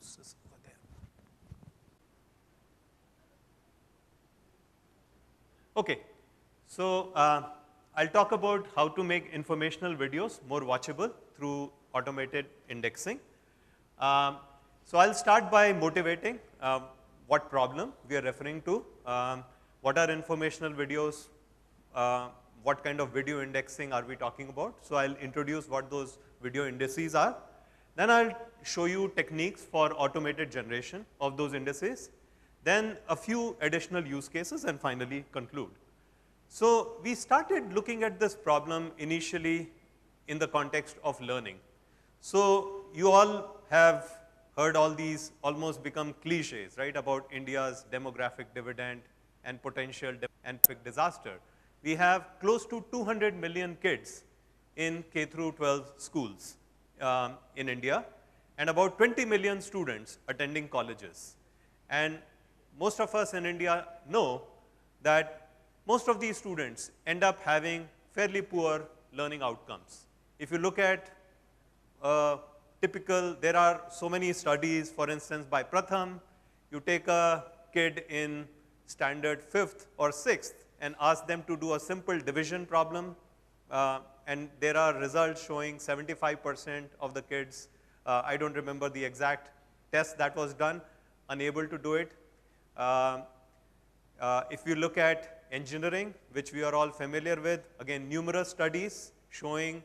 mouse is over there. Okay, so I'll talk about how to make informational videos more watchable through automated indexing. So I'll start by motivating what problem we are referring to, what are informational videos, what kind of video indexing are we talking about. So I'll introduce what those video indices are. Then I'll show you techniques for automated generation of those indices. Then a few additional use cases, and finally conclude. So we started looking at this problem initially in the context of learning. So you all have heard all these almost become cliches, right, about India's demographic dividend and potential demographic disaster. We have close to 200 million kids in K through 12 schools in India, and about 20 million students attending colleges. And most of us in India know that most of these students end up having fairly poor learning outcomes. If you look at there are so many studies, for instance, by Pratham. You take a kid in standard 5th or 6th and ask them to do a simple division problem, and there are results showing 75% of the kids, I don't remember the exact test that was done, unable to do it. If you look at engineering, which we are all familiar with, again, numerous studies showing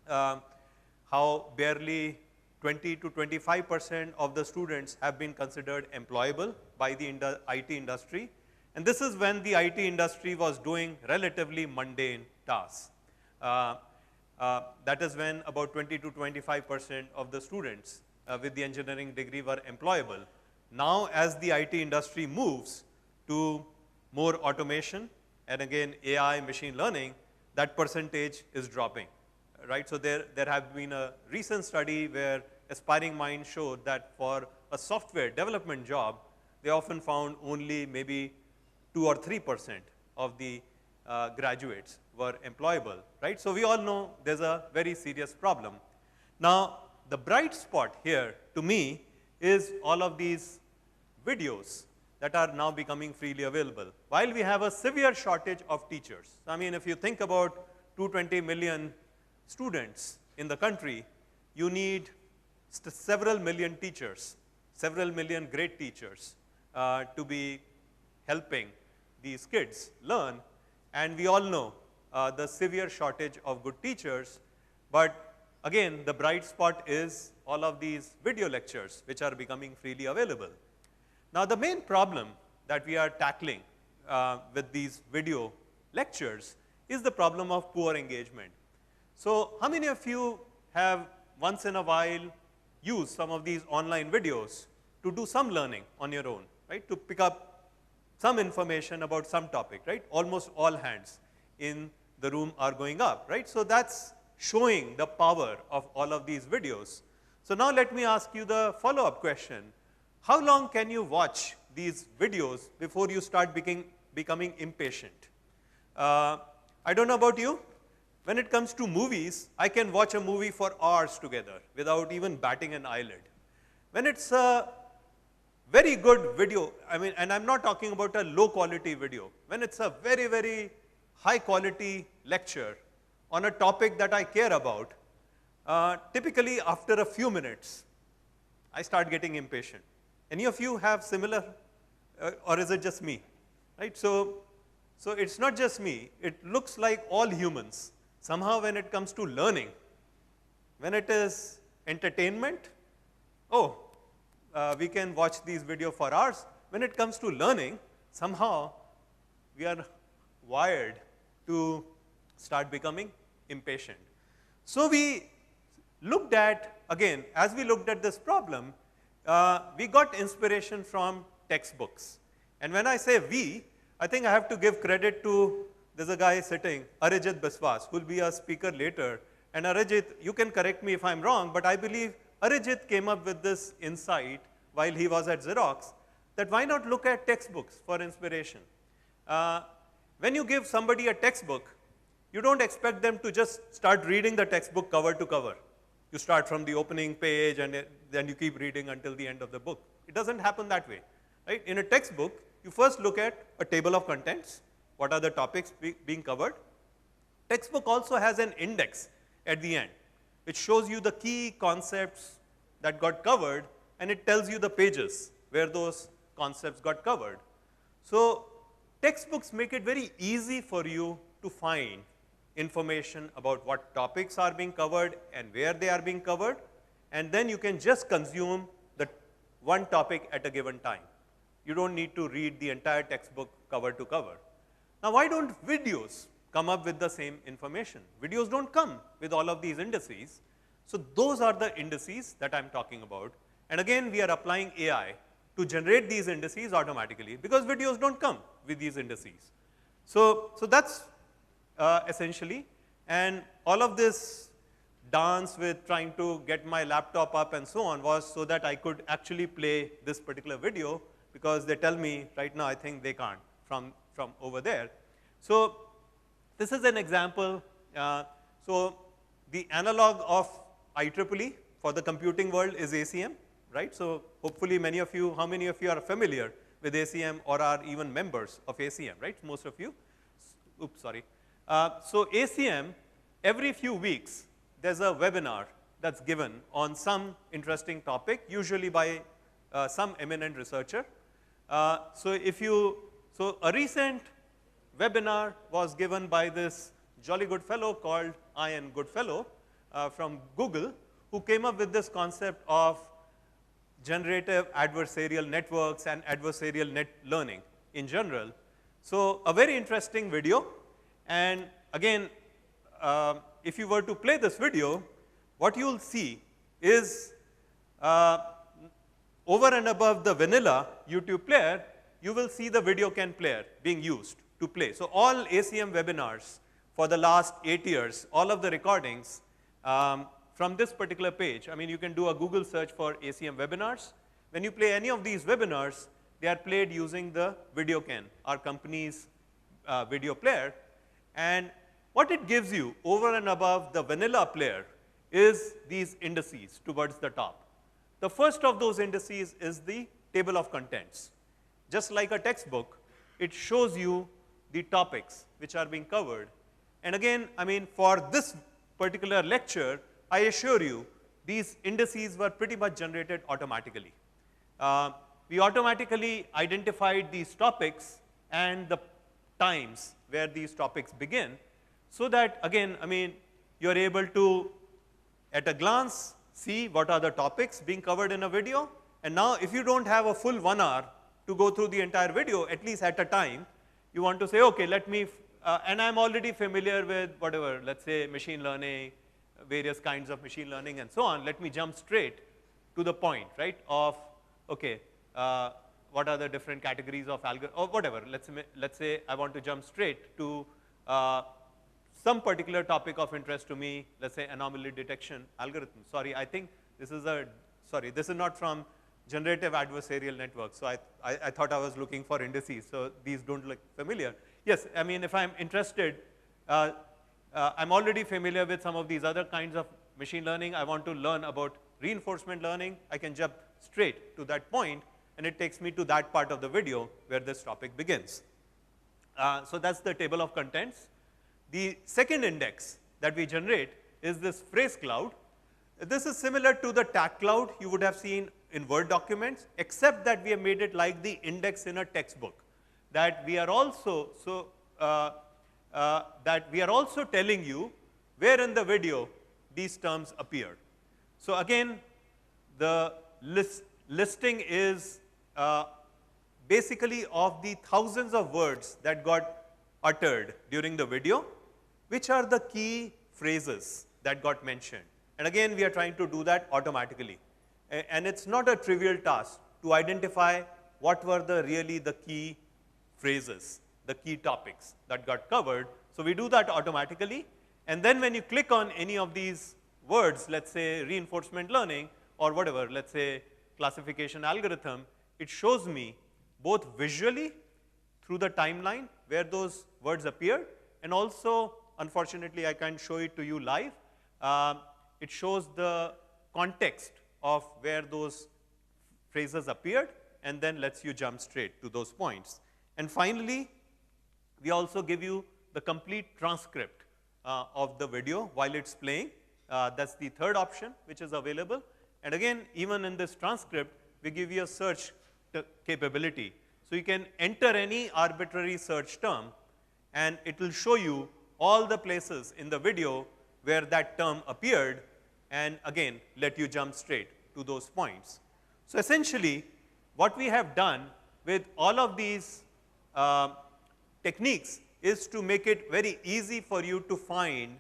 how barely 20 to 25% of the students have been considered employable by the IT industry. And this is when the IT industry was doing relatively mundane tasks. That is when about 20 to 25% of the students with the engineering degree were employable. Now, as the IT industry moves to more automation and again AI, machine learning, that percentage is dropping, right? So there have been a recent study where aspiring minds showed that for a software development job, they often found only maybe 2 or 3% of the graduates were employable, right? So we all know there's a very serious problem. Now, the bright spot here to me is all of these videos that are now becoming freely available. While we have a severe shortage of teachers, I mean, if you think about 220 million students in the country, you need several million teachers, several million great teachers to be helping these kids learn. And we all know the severe shortage of good teachers. But again, the bright spot is all of these video lectures which are becoming freely available. Now, the main problem that we are tackling with these video lectures is the problem of poor engagement. So how many of you have once in a while used some of these online videos to do some learning on your own, right? To pick up some information about some topic, right? Almost all hands in the room are going up, right? So that's showing the power of all of these videos. So now let me ask you the follow-up question. How long can you watch these videos before you start becoming impatient? I don't know about you. When it comes to movies, I can watch a movie for hours together without even batting an eyelid. When it's a very good video, I mean, and I'm not talking about a low quality video. When it's a very, very high quality lecture on a topic that I care about, typically after a few minutes, I start getting impatient. Any of you have similar, or is it just me? Right? So it's not just me. It looks like all humans. Somehow when it comes to learning, when it is entertainment, we can watch these videos for hours. When it comes to learning, somehow we are wired to start becoming impatient. So we looked at, again, as we looked at this problem, we got inspiration from textbooks. And when I say we, I think I have to give credit to, there's a guy sitting, Arijit Biswas, who will be a speaker later. And Arijit, you can correct me if I'm wrong, but I believe Arijit came up with this insight while he was at Xerox, that why not look at textbooks for inspiration? When you give somebody a textbook, you don't expect them to just start reading the textbook cover to cover. You start from the opening page and then you keep reading until the end of the book. It doesn't happen that way, right? In a textbook, you first look at a table of contents, what are the topics being covered. Textbook also has an index at the end, which shows you the key concepts that got covered, and it tells you the pages where those concepts got covered. So textbooks make it very easy for you to find information about what topics are being covered and where they are being covered, and then you can just consume the one topic at a given time. You don't need to read the entire textbook cover to cover. Now, why don't videos come up with the same information? Videos don't come with all of these indices. So those are the indices that I'm talking about. And again, we are applying AI to generate these indices automatically, because videos don't come with these indices. So that's essentially, and all of this dance with trying to get my laptop up and so on was so that I could actually play this particular video, because they tell me right now I think they can't from over there. So this is an example. So the analog of IEEE for the computing world is ACM, right? So hopefully many of you, how many of you are familiar with ACM or are even members of ACM, right? Most of you. Oops, sorry. So ACM, every few weeks, there's a webinar that's given on some interesting topic, usually by some eminent researcher. So a recent webinar was given by this jolly good fellow called Ian Goodfellow from Google, who came up with this concept of generative adversarial networks and adversarial net learning in general. So a very interesting video. And again, if you were to play this video, what you'll see is over and above the vanilla YouTube player, you will see the VideoCAN player being used to play. So all ACM webinars for the last 8 years, all of the recordings from this particular page, I mean, you can do a Google search for ACM webinars. When you play any of these webinars, they are played using the VideoCAN, our company's video player. And what it gives you over and above the vanilla player is these indices towards the top. The first of those indices is the table of contents. Just like a textbook, it shows you the topics which are being covered. And again, I mean, for this particular lecture, I assure you, these indices were pretty much generated automatically. We automatically identified these topics and the times where these topics begin, so that again, I mean, you're able to, at a glance, see what are the topics being covered in a video. And now, if you don't have a full 1 hour to go through the entire video, at least at a time, you want to say, okay, let me, and I'm already familiar with whatever, let's say machine learning, various kinds of machine learning and so on, let me jump straight to the point, right, of, okay, what are the different categories of algorithm, or whatever. Let's say I want to jump straight to some particular topic of interest to me, let's say anomaly detection algorithm. Sorry, I think this is this is not from generative adversarial networks. So I thought I was looking for indices. So these don't look familiar. Yes, I mean, if I'm interested, I'm already familiar with some of these other kinds of machine learning. I want to learn about reinforcement learning. I can jump straight to that point, and it takes me to that part of the video where this topic begins. So that's the table of contents. The second index that we generate is this phrase cloud. This is similar to the tag cloud you would have seen in Word documents, except that we have made it like the index in a textbook. That we are also telling you where in the video these terms appear. So again, the listing is basically of the thousands of words that got uttered during the video, which are the key phrases that got mentioned. And again, we are trying to do that automatically. And it's not a trivial task to identify what were really the key phrases, the key topics that got covered. So we do that automatically. And then when you click on any of these words, let's say reinforcement learning or whatever, let's say classification algorithm, it shows me both visually through the timeline where those words appear, and also, unfortunately, I can't show it to you live. It shows the context of where those phrases appeared, and then lets you jump straight to those points. And finally, we also give you the complete transcript of the video while it's playing. That's the third option which is available. And again, even in this transcript, we give you a search capability. So you can enter any arbitrary search term, and it will show you all the places in the video where that term appeared, and again, let you jump straight to those points. So essentially, what we have done with all of these techniques is to make it very easy for you to find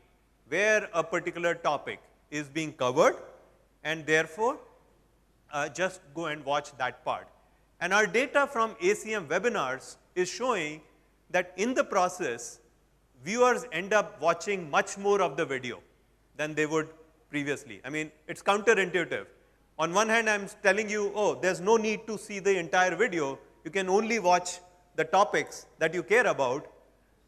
where a particular topic is being covered, and therefore, just go and watch that part. And our data from ACM webinars is showing that in the process, viewers end up watching much more of the video than they would previously. I mean, it's counterintuitive. On one hand, I'm telling you, oh, there's no need to see the entire video. You can only watch the topics that you care about.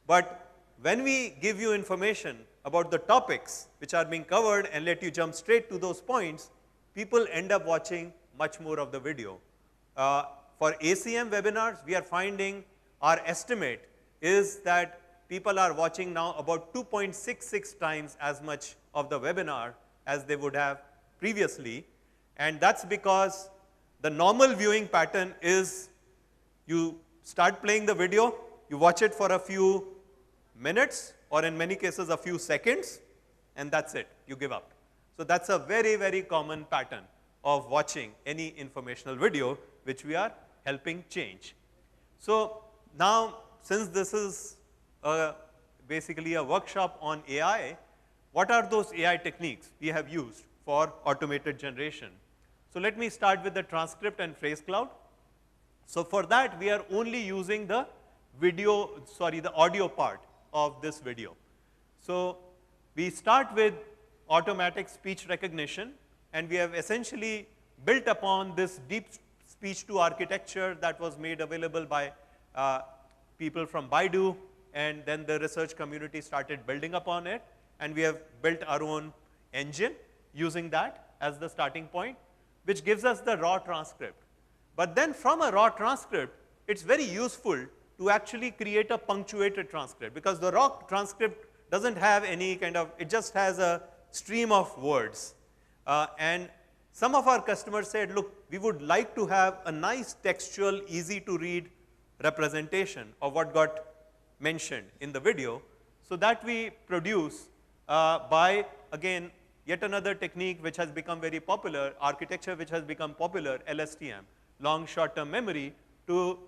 But when we give you information about the topics which are being covered and let you jump straight to those points, people end up watching much more of the video. For ACM webinars, we are finding our estimate is that people are watching now about 2.66 times as much of the webinar as they would have previously. And that's because the normal viewing pattern is you start playing the video, you watch it for a few minutes, or in many cases a few seconds, and that's it, you give up. So that's a very, very common pattern of watching any informational video, which we are helping change. So now, since this is basically a workshop on AI, what are those AI techniques we have used for automated generation? So let me start with the transcript and phrase cloud. So for that, we are only using the the audio part of this video. So we start with automatic speech recognition, and we have essentially built upon this deep speech to architecture that was made available by people from Baidu, and then the research community started building upon it, and we have built our own engine using that as the starting point, which gives us the raw transcript. But then from a raw transcript, it's very useful to actually create a punctuated transcript, because the raw transcript doesn't have any kind of, it just has a stream of words. And some of our customers said, look, we would like to have a nice textual, easy to read representation of what got mentioned in the video. So that we produce by, again, yet another technique which has become very popular, architecture which has become popular, LSTM, long short-term memory, to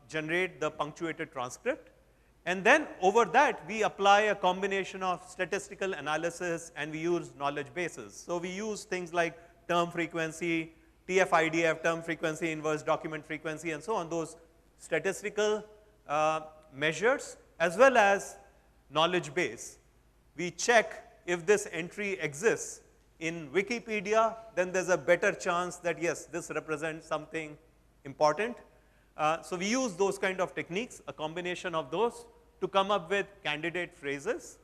generate the punctuated transcript. And then over that, we apply a combination of statistical analysis, and we use knowledge bases. So we use things like term frequency, TF-IDF, term frequency inverse, document frequency, and so on, those statistical measures, as well as knowledge base. We check if this entry exists in Wikipedia, then there's a better chance that, yes, this represents something important. So we use those kind of techniques, a combination of those, to come up with candidate phrases.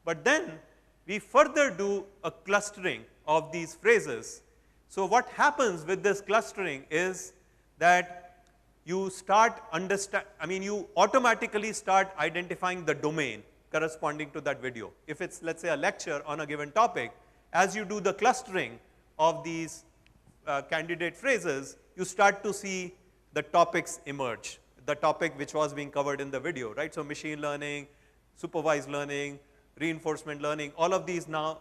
But then we further do a clustering of these phrases. So what happens with this clustering is that you start you automatically start identifying the domain corresponding to that video. If it's, let's say, a lecture on a given topic, as you do the clustering of these candidate phrases, you start to see the topics emerge, the topic which was being covered in the video, right? So machine learning, supervised learning, reinforcement learning, all of these now,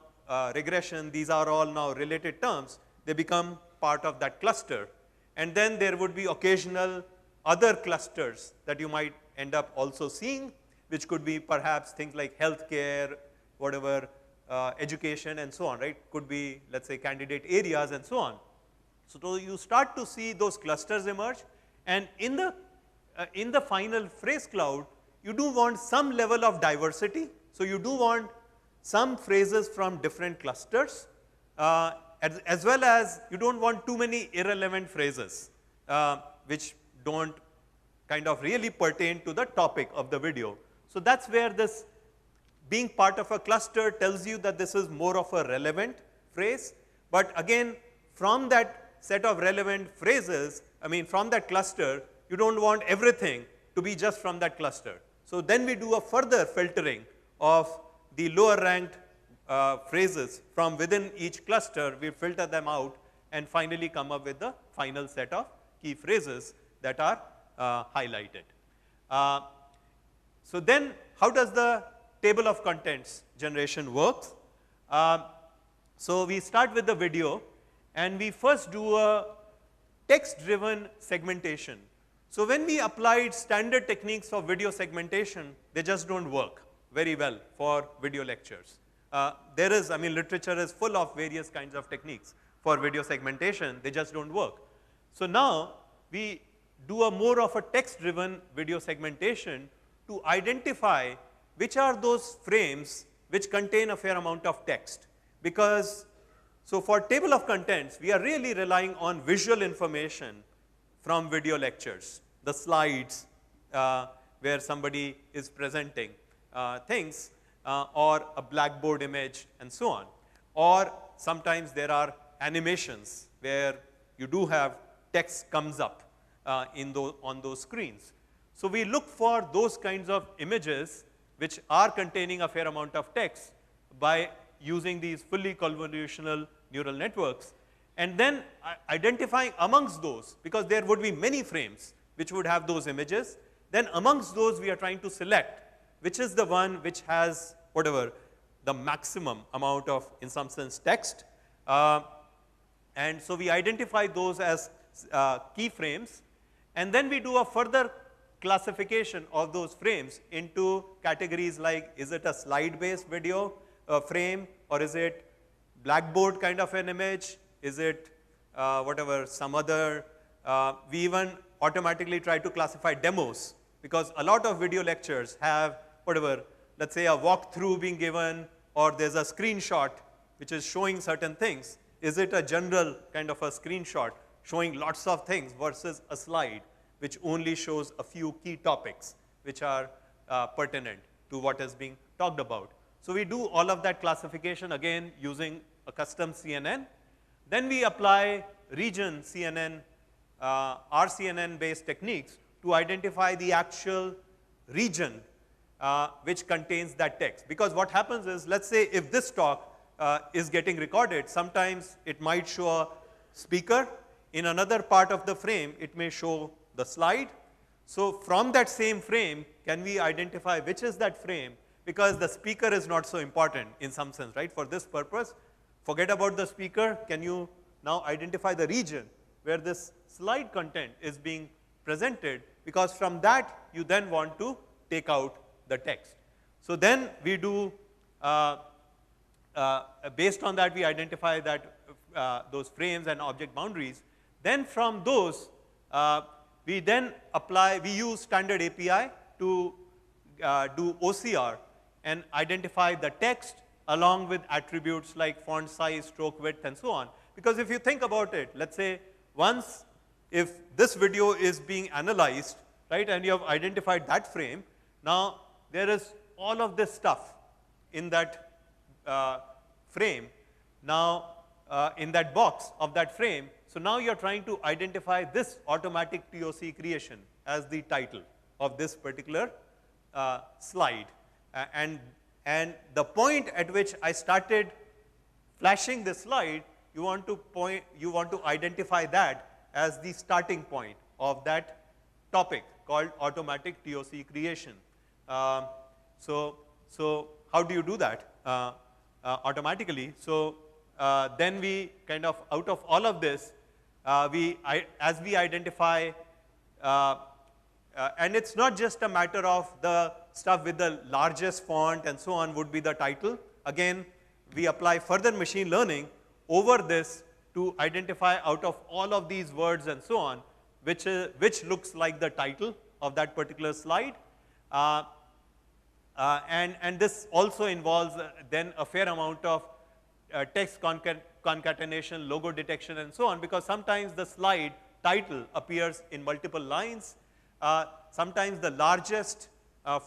regression, these are all now related terms. They become part of that cluster. And then there would be occasional other clusters that you might end up also seeing, which could be perhaps things like healthcare, whatever, education, and so on, right? Could be, let's say, candidate areas and so on. So you start to see those clusters emerge, and in the final phrase cloud, you do want some level of diversity. So you do want some phrases from different clusters, as well as you don't want too many irrelevant phrases, which don't kind of really pertain to the topic of the video. So that's where this being part of a cluster tells you that this is more of a relevant phrase. But again, from that set of relevant phrases, I mean from that cluster, you don't want everything to be just from that cluster. So then we do a further filtering of the lower ranked phrases from within each cluster. We filter them out and finally come up with the final set of key phrases that are highlighted. So then how does the table of contents generation work? So we start with the video, and we first do a text-driven segmentation. So when we applied standard techniques of video segmentation, they just don't work very well for video lectures. There is, I mean, literature is full of various kinds of techniques for video segmentation. They just don't work. So now we do a more of a text-driven video segmentation to identify which are those frames which contain a fair amount of text. Because, so for table of contents, we are really relying on visual information from video lectures, the slides where somebody is presenting things, or a blackboard image and so on. Or sometimes there are animations where you do have text comes up on those screens. So we look for those kinds of images which are containing a fair amount of text by using these fully convolutional neural networks, and then identifying amongst those, because there would be many frames which would have those images, then amongst those we are trying to select which is the one which has whatever the maximum amount of, in some sense, text. And so we identify those as key frames, and then we do a further classification of those frames into categories like, is it a slide-based video frame, or is it blackboard kind of an image, is it whatever, some other, we even automatically try to classify demos, because a lot of video lectures have whatever, let's say a walkthrough being given, or there's a screenshot which is showing certain things. Is it a general kind of a screenshot showing lots of things versus a slide which only shows a few key topics which are pertinent to what is being talked about? So we do all of that classification again using a custom CNN. Then we apply region CNN, RCNN based techniques to identify the actual region which contains that text. Because what happens is, let's say if this talk is getting recorded, sometimes it might show a speaker. In another part of the frame, it may show the slide. So from that same frame, can we identify which is that frame? Because the speaker is not so important in some sense, right? For this purpose, forget about the speaker. Can you now identify the region where this slide content is being presented? Because from that, you then want to take out the text. So then we do, based on that, we identify that those frames and object boundaries. Then from those, we then apply, we use standard API to do OCR and identify the text along with attributes like font size, stroke width, and so on. Because if you think about it, let's say once if this video is being analyzed, right, and you have identified that frame, now there is all of this stuff in that frame, now in that box of that frame. So now you're trying to identify this automatic TOC creation as the title of this particular slide. And the point at which I started flashing this slide, you want to identify that as the starting point of that topic called automatic TOC creation. So how do you do that automatically? So then we kind of, out of all of this, as we identify, and it's not just a matter of the stuff with the largest font and so on would be the title. Again, we apply further machine learning over this to identify out of all of these words and so on, which looks like the title of that particular slide. And this also involves then a fair amount of text concatenation, logo detection, and so on, because sometimes the slide title appears in multiple lines. Sometimes the largest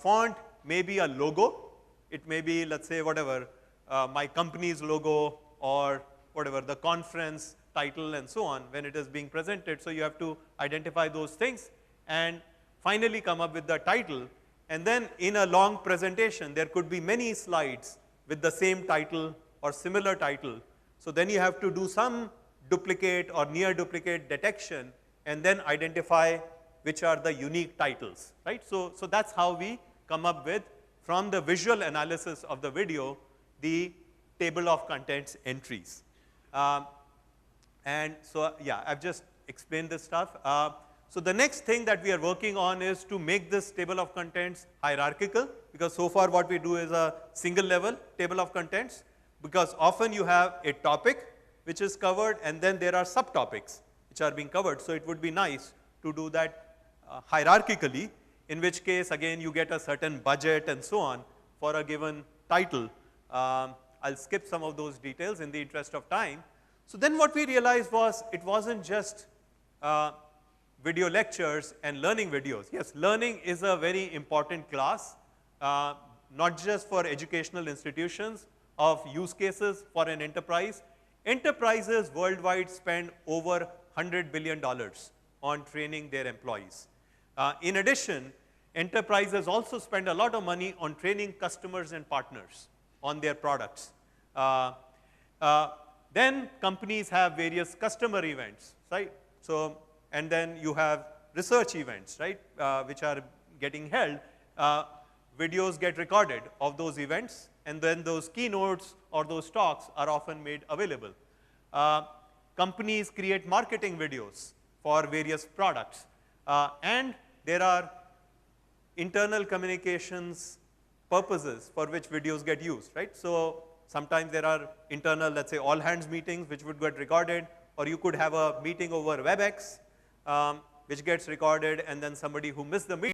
font may be a logo. It may be, let's say, whatever, my company's logo, or whatever, the conference title and so on when it is being presented. So you have to identify those things and finally come up with the title. And then in a long presentation, there could be many slides with the same title or similar title. So then you have to do some duplicate or near duplicate detection and then identify which are the unique titles, right? So that's how we come up with, from the visual analysis of the video, the table of contents entries. And so, yeah, I've just explained this stuff. So the next thing that we are working on is to make this table of contents hierarchical, because so far what we do is a single level table of contents, because often you have a topic which is covered and then there are subtopics which are being covered. So it would be nice to do that hierarchically, in which case again you get a certain budget and so on for a given title. I'll skip some of those details in the interest of time. So then what we realized was it wasn't just video lectures and learning videos. Yes, learning is a very important class, not just for educational institutions, of use cases for an enterprise. Enterprises worldwide spend over $100 billion on training their employees. In addition, enterprises also spend a lot of money on training customers and partners on their products. Then companies have various customer events, right? So, and then you have research events, right, which are getting held. Videos get recorded of those events, and then those keynotes or those talks are often made available. Companies create marketing videos for various products, and there are internal communications purposes for which videos get used, right? So sometimes there are internal, let's say, all hands meetings which would get recorded, or you could have a meeting over WebEx which gets recorded, and then somebody who missed the meeting